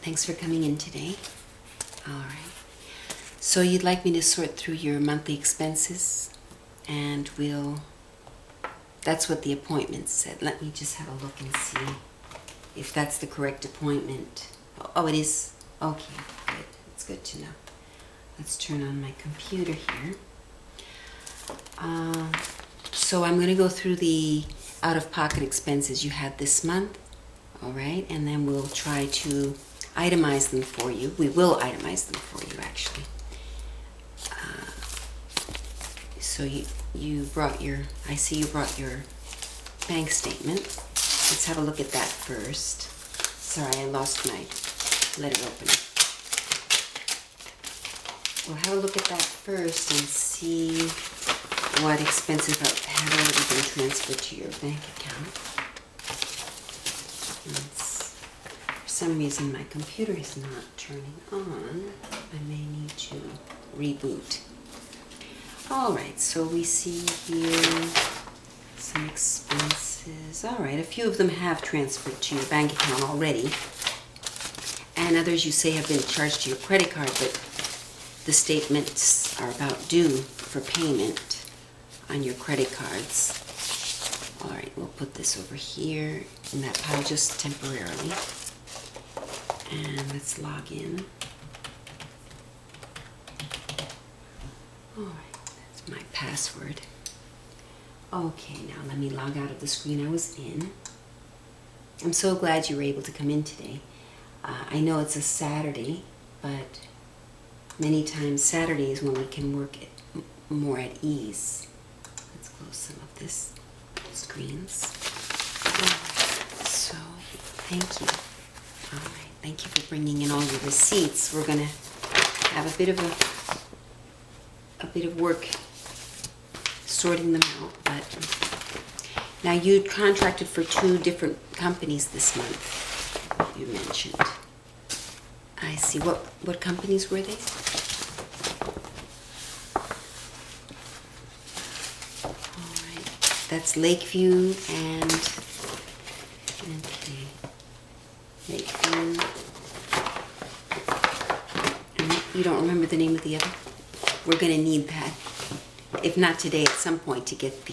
Thanks for coming in today. All right. So you'd like me to sort through your monthly expenses, and that's what the appointment said. Let me just have a look and see if that's the correct appointment. Oh, it is? Okay, good. It's good to know. Let's turn on my computer here. So I'm going to go through the out-of-pocket expenses you had this month, all right? And then we'll try to itemize them for you. We will itemize them for you, actually. So you brought I see you brought your bank statement. Let's have a look at that first. Sorry, I lost my letter opener. We'll have a look at that first and see what expenses have already been transferred to your bank account. For some reason my computer is not turning on. I may need to reboot. Alright, so we see here some expenses. Alright, a few of them have transferred to your bank account already. And others you say have been charged to your credit card, but the statements are about due for payment on your credit cards. Alright, we'll put this over here in that pile just temporarily. And let's log in. Alright, that's my password. Okay, now let me log out of the screen I was in. I'm so glad you were able to come in today. I know it's a Saturday, but many times Saturday is when we can work more at ease. Let's close some of this screens. So, thank you. All right, thank you for bringing in all your receipts. We're gonna have a bit of work sorting them out. But now you contracted for 2 different companies this month. You mentioned. I see. What companies were they? That's Lakeview and okay, Lakeview. And you don't remember the name of the other? We're going to need that, if not today, at some point, to get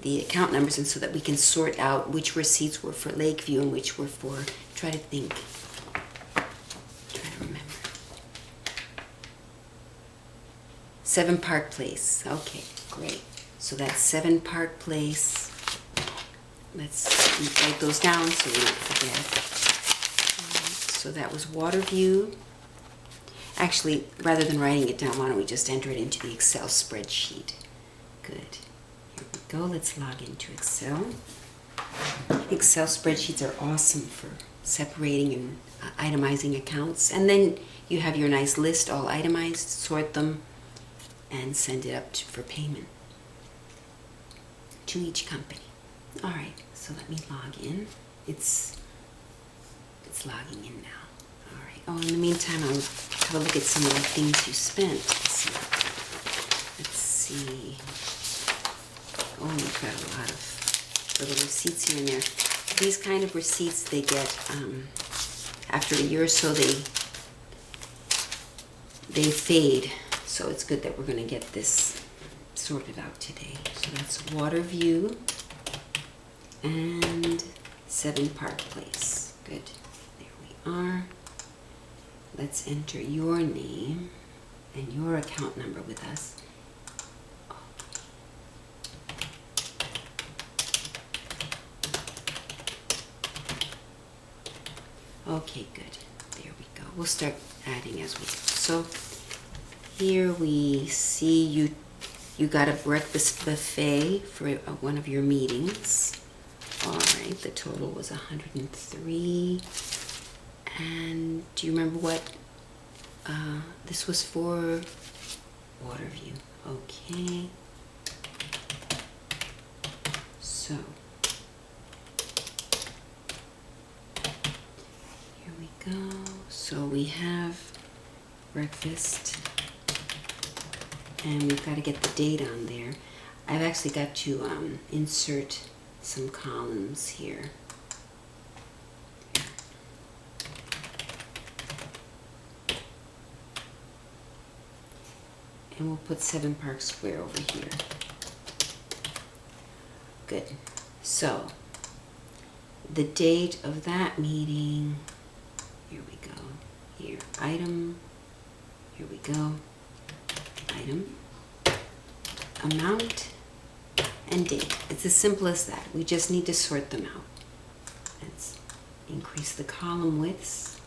the account numbers, and so that we can sort out which receipts were for Lakeview and which were for. Try to think. Try to remember. 7 Park Place. Okay. Great. So that's 7 Park Place. Let's write those down so we don't forget. So that was Waterview. Actually, rather than writing it down, why don't we just enter it into the Excel spreadsheet? Good. Here we go. Let's log into Excel. Excel spreadsheets are awesome for separating and itemizing accounts. And then you have your nice list all itemized, sort them, and send it up for payment to each company. All right, so let me log in. It's logging in now. All right. Oh, in the meantime, I'll have a look at some of the things you spent. Let's see. Oh, you've got a lot of little receipts here and there. These kind of receipts they get after a year or so. They fade. So it's good that we're going to get this sorted out today. So that's Waterview and 7 Park Place. Good. There we are. Let's enter your name and your account number with us. Okay, good. There we go. We'll start adding as we go. So here we see you got a breakfast buffet for one of your meetings. All right, the total was 103. And do you remember what this was for? Waterview. Okay. So here we go. So we have breakfast. And we've got to get the date on there. I've actually got to insert some columns here. And we'll put 7 Park Square over here. Good. So, the date of that meeting, here we go. Here, item, here we go. Item, amount, and date. It's as simple as that. We just need to sort them out. Let's increase the column widths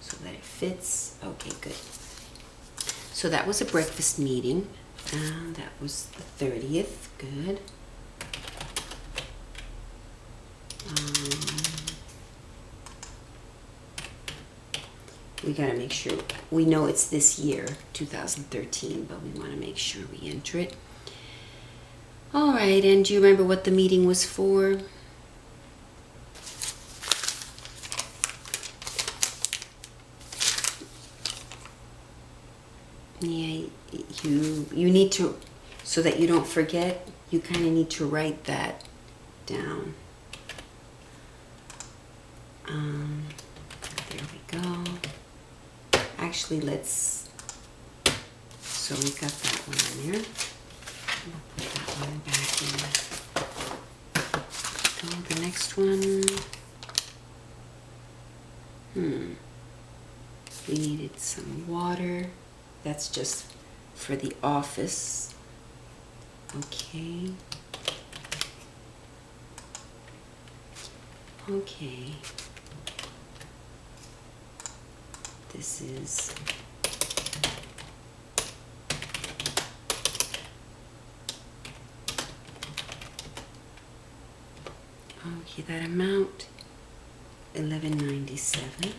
so that it fits. Okay, good. So that was a breakfast meeting. That was the 30th. Good. We got to make sure, we know it's this year, 2013, but we want to make sure we enter it. All right, and do you remember what the meeting was for? Yeah, you need to, so that you don't forget, you kind of need to write that down. There we go. Actually, so we got that one in there. We'll put that one back in. Oh, the next one. We needed some water. That's just for the office. Okay. Okay. This is okay, that amount $11.97.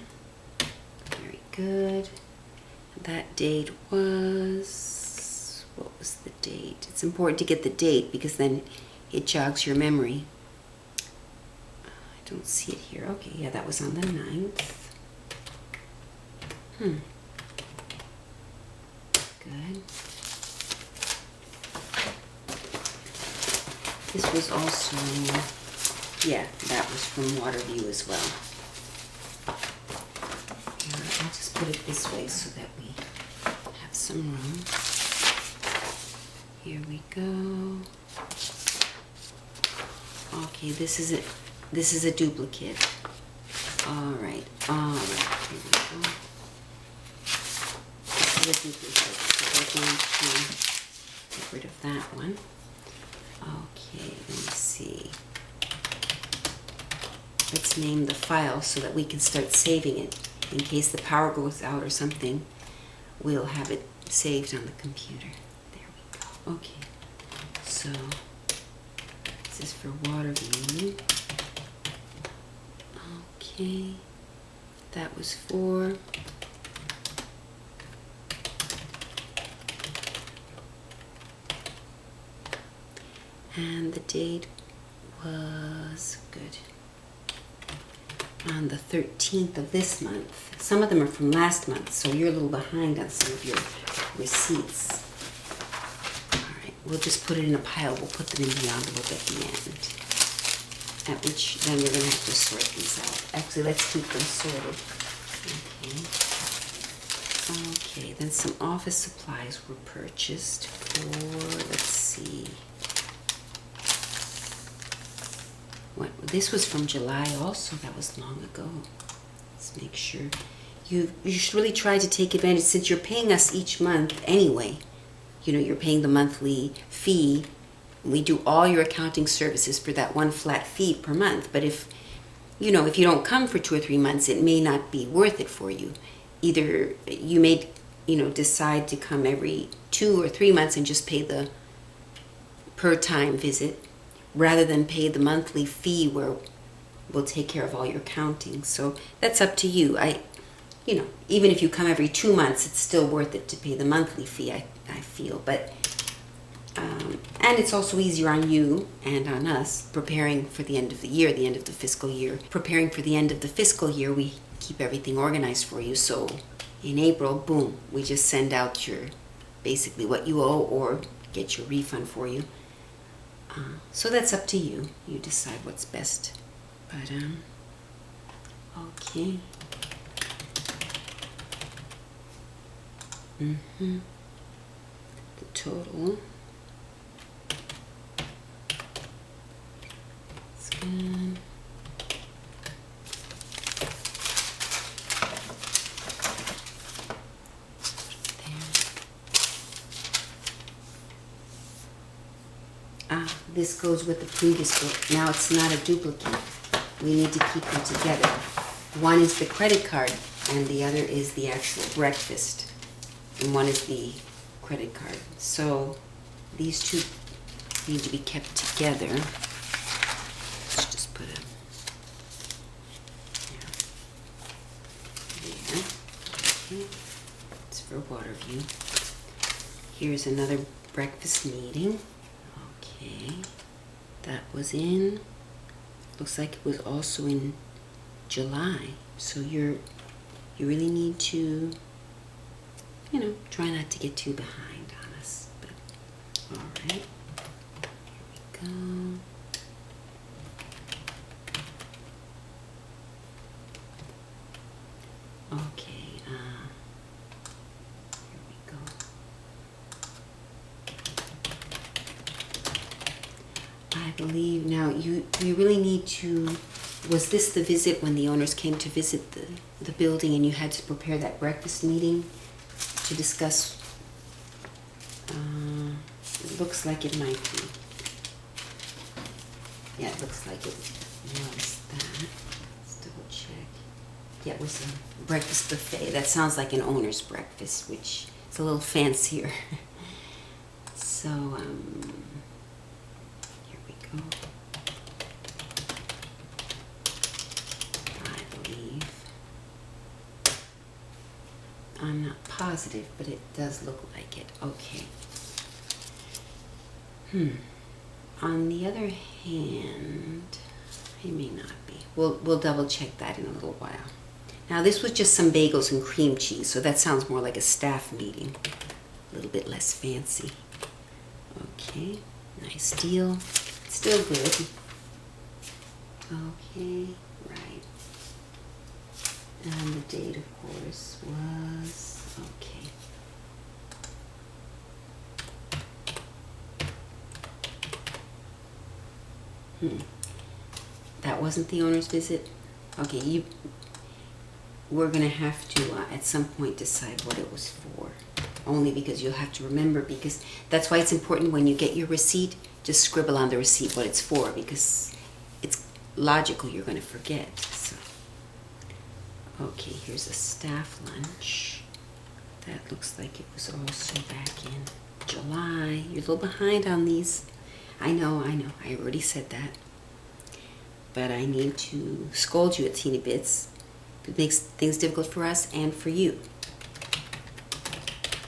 Very good. That date was, what was the date? It's important to get the date because then it jogs your memory. I don't see it here. Okay, yeah, that was on the 9th. Good. This was also, yeah, that was from Waterview as well. I'll just put it this way so that we have some room. Here we go. Okay, this is it. This is a duplicate. All right. Here we go. This is a duplicate. So we're going to get rid of that one. Okay, let me see. Let's name the file so that we can start saving it. In case the power goes out or something, we'll have it saved on the computer. There we go. Okay, so this is for Waterview. Okay, that was for and the date was good. On the 13th of this month. Some of them are from last month, so you're a little behind on some of your receipts. All right, we'll just put it in a pile. We'll put them in the envelope at the end. At which then we're going to have to sort these out. Actually, let's keep them sorted. Okay. Okay, then some office supplies were purchased for, let's see. This was from July also. That was long ago. Let's make sure. You should really try to take advantage since you're paying us each month anyway. You know, you're paying the monthly fee. We do all your accounting services for that one flat fee per month. But if you don't come for 2 or 3 months, it may not be worth it for you. Either you may, decide to come every 2 or 3 months and just pay the per time visit, rather than pay the monthly fee where we'll take care of all your accounting. So that's up to you. Even if you come every 2 months, it's still worth it to pay the monthly fee, I feel. But and it's also easier on you and on us preparing for the end of the year, the end of the fiscal year. Preparing for the end of the fiscal year, we keep everything organized for you. So in April, boom, we just send out your basically what you owe or get your refund for you. So that's up to you. You decide what's best. But, okay. total. Scan. This goes with the previous book. Now it's not a duplicate. We need to keep them together. One is the credit card and the other is the actual breakfast. And one is the credit card. So these two need to be kept together. Let's just put it there. Okay. It's for Waterview. Here's another breakfast meeting. Okay, that was in, looks like it was also in July. So you really need to, try not to get too behind on us. But all right, here we go. Okay, here we go. I believe now you really need to, was this the visit when the owners came to visit the building and you had to prepare that breakfast meeting to discuss? It looks like it might be. Yeah, it looks like it was that. Let's double check. Yeah, it was a breakfast buffet. That sounds like an owner's breakfast, which is a little fancier. So, I believe, I'm not positive, but it does look like it. Okay. On the other hand, it may not be. We'll double check that in a little while. Now this was just some bagels and cream cheese, so that sounds more like a staff meeting. A little bit less fancy. Okay, nice deal. Still good. Okay, right. And the date, of course, was, okay. That wasn't the owner's visit? Okay, we're going to have to, at some point, decide what it was for. Only because you'll have to remember, because that's why it's important when you get your receipt, just scribble on the receipt what it's for, because it's logical you're going to forget. So, okay, here's a staff lunch. That looks like it was also back in July. You're a little behind on these. I know, I already said that. But I need to scold you a teeny bits. It makes things difficult for us and for you.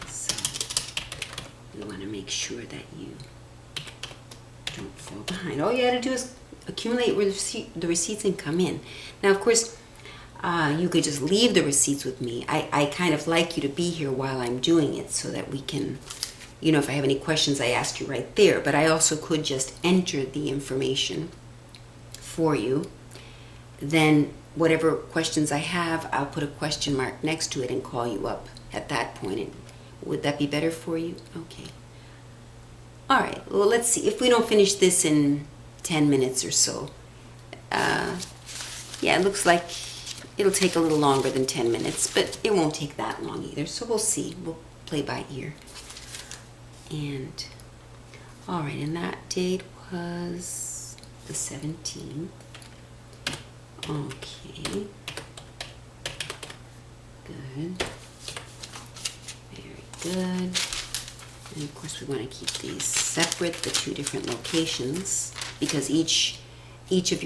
So, we want to make sure that you don't fall behind. All you got to do is accumulate the receipts and come in. Now, of course, you could just leave the receipts with me. I kind of like you to be here while I'm doing it so that we can, if I have any questions, I ask you right there. But I also could just enter the information for you. Then whatever questions I have, I'll put a question mark next to it and call you up at that point. And would that be better for you? Okay. All right. Well, let's see. If we don't finish this in 10 minutes or so, yeah, it looks like it'll take a little longer than 10 minutes, but it won't take that long either. So we'll see. We'll play by ear. And, all right, and that date was the 17th. Okay. Good. Very good. And of course we want to keep these separate, the two different locations, because each of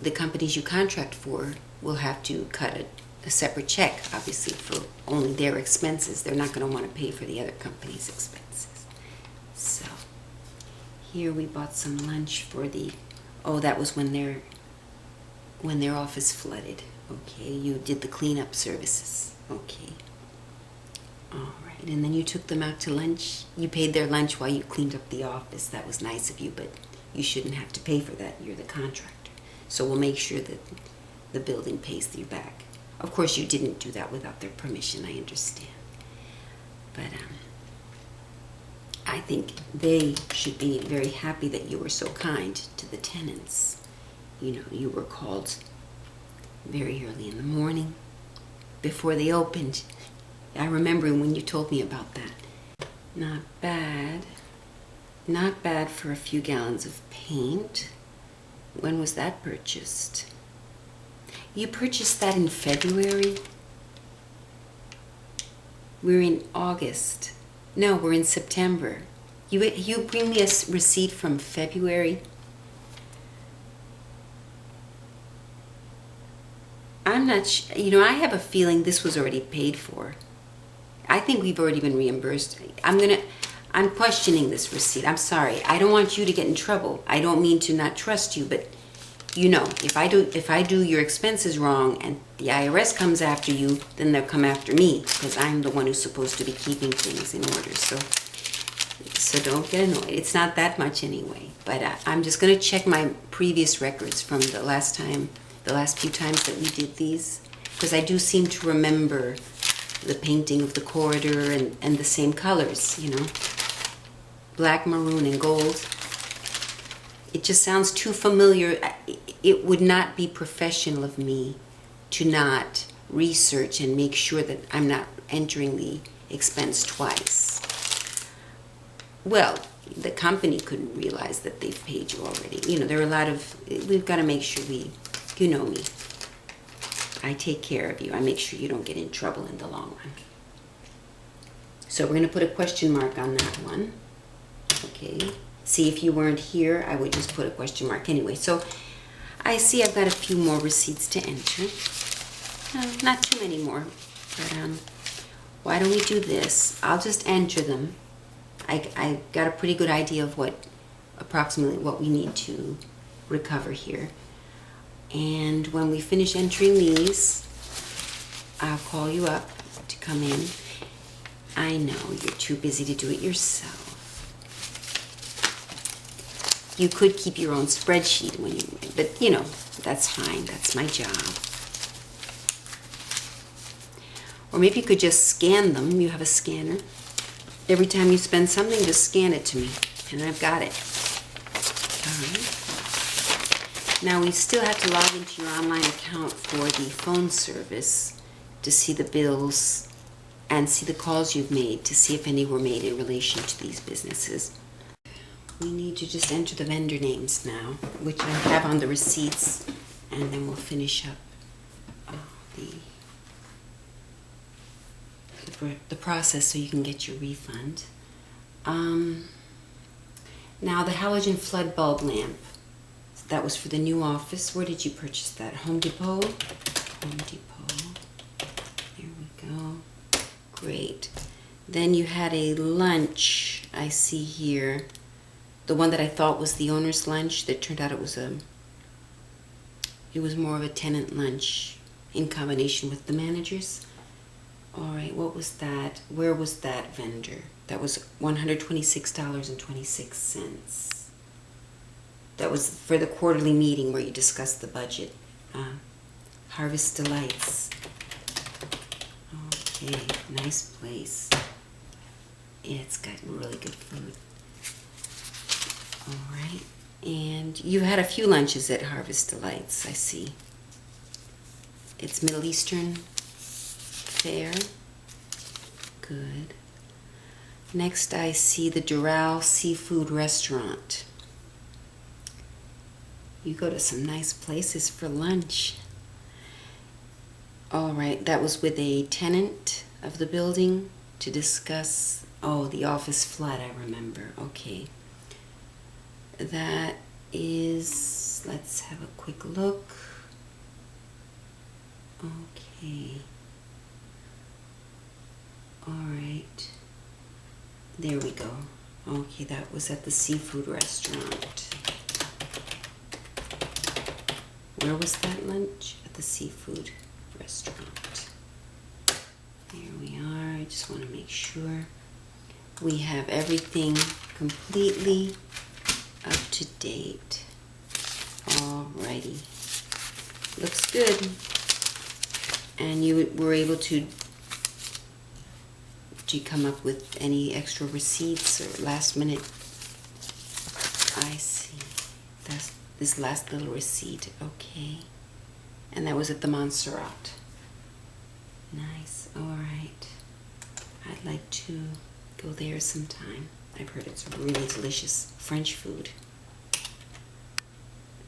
the companies you contract for will have to cut a separate check, obviously, for only their expenses. They're not going to want to pay for the other company's expenses. So here we bought some lunch for that was when their office flooded. Okay, you did the cleanup services. Okay. All right, and then you took them out to lunch. You paid their lunch while you cleaned up the office. That was nice of you, but you shouldn't have to pay for that. You're the contractor. So we'll make sure that the building pays you back. Of course, you didn't do that without their permission, I understand. But, I think they should be very happy that you were so kind to the tenants. You know, you were called very early in the morning before they opened. I remember when you told me about that. Not bad. Not bad for a few gallons of paint. When was that purchased? You purchased that in February? We're in August. No, we're in September. You bring me a receipt from February? I'm not you know, I have a feeling this was already paid for. I think we've already been reimbursed. I'm questioning this receipt. I'm sorry. I don't want you to get in trouble. I don't mean to not trust you, but you know, if I do your expenses wrong and the IRS comes after you, then they'll come after me because I'm the one who's supposed to be keeping things in order. So don't get annoyed. It's not that much anyway. But I'm just going to check my previous records from the last few times that we did these, because I do seem to remember the painting of the corridor and the same colors, you know, black, maroon, and gold. It just sounds too familiar. It would not be professional of me to not research and make sure that I'm not entering the expense twice. Well, the company couldn't realize that they've paid you already. You know, there are a lot of, we've got to make sure you know me. I take care of you. I make sure you don't get in trouble in the long run. So we're going to put a question mark on that one. Okay. See, if you weren't here, I would just put a question mark anyway. So I see I've got a few more receipts to enter. Not too many more, but why don't we do this? I'll just enter them. I got a pretty good idea of approximately what we need to recover here. And when we finish entering these, I'll call you up to come in. I know you're too busy to do it yourself. You could keep your own spreadsheet but you know, that's fine. That's my job. Or maybe you could just scan them. You have a scanner. Every time you spend something, just scan it to me, and I've got it. All right. Now we still have to log into your online account for the phone service to see the bills and see the calls you've made to see if any were made in relation to these businesses. We need to just enter the vendor names now, which I have on the receipts, and then we'll finish up the process so you can get your refund. Now the halogen flood bulb lamp, that was for the new office. Where did you purchase that? Home Depot? Home Depot. There we go. Great. Then you had a lunch, I see here. The one that I thought was the owner's lunch, that turned out it was more of a tenant lunch in combination with the manager's. All right, what was that? Where was that vendor? That was $126.26. That was for the quarterly meeting where you discussed the budget. Harvest Delights. Okay, nice place. Yeah, it's got really good food. All right, and you had a few lunches at Harvest Delights, I see. It's Middle Eastern fare. Good. Next I see the Doral Seafood Restaurant. You go to some nice places for lunch. All right, that was with a tenant of the building to discuss, the office flood, I remember. Okay. That is, let's have a quick look. Okay. All right. There we go. Okay, that was at the seafood restaurant. Where was that lunch? At the seafood restaurant. There we are. I just want to make sure we have everything completely up to date. Alrighty. Looks good. And you were able to you come up with any extra receipts or last minute? I see. That's this last little receipt. Okay. And that was at the Montserrat. Nice. All right. I'd like to go there sometime. I've heard it's really delicious French food.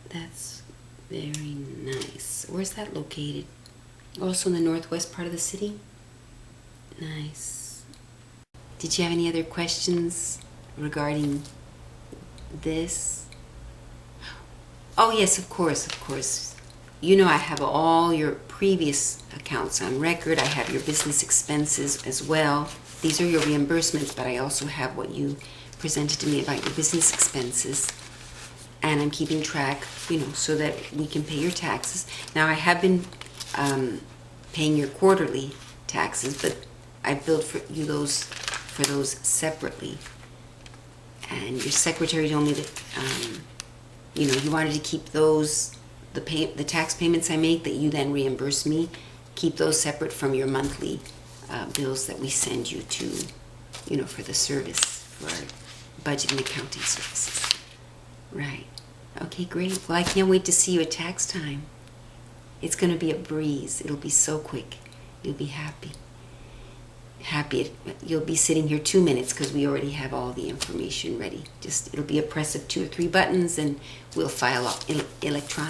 That's very nice. Where's that located? Also in the northwest part of the city? Nice. Did you have any other questions regarding this? Oh yes, of course, of course. You know I have all your previous accounts on record. I have your business expenses as well. These are your reimbursements, but I also have what you presented to me about your business expenses. And I'm keeping track, you know, so that we can pay your taxes. Now I have been paying your quarterly taxes, but I billed for those separately. And your secretary told me that you know, you wanted to keep those, the tax payments I make that you then reimburse me, keep those separate from your monthly bills that we send you to, you know, for the service, for our budget and accounting services. Right. Okay, great. Well, I can't wait to see you at tax time. It's going to be a breeze. It'll be so quick. You'll be happy. You'll be sitting here 2 minutes because we already have all the information ready. It'll be a press of 2 or 3 buttons and we'll file up electronically.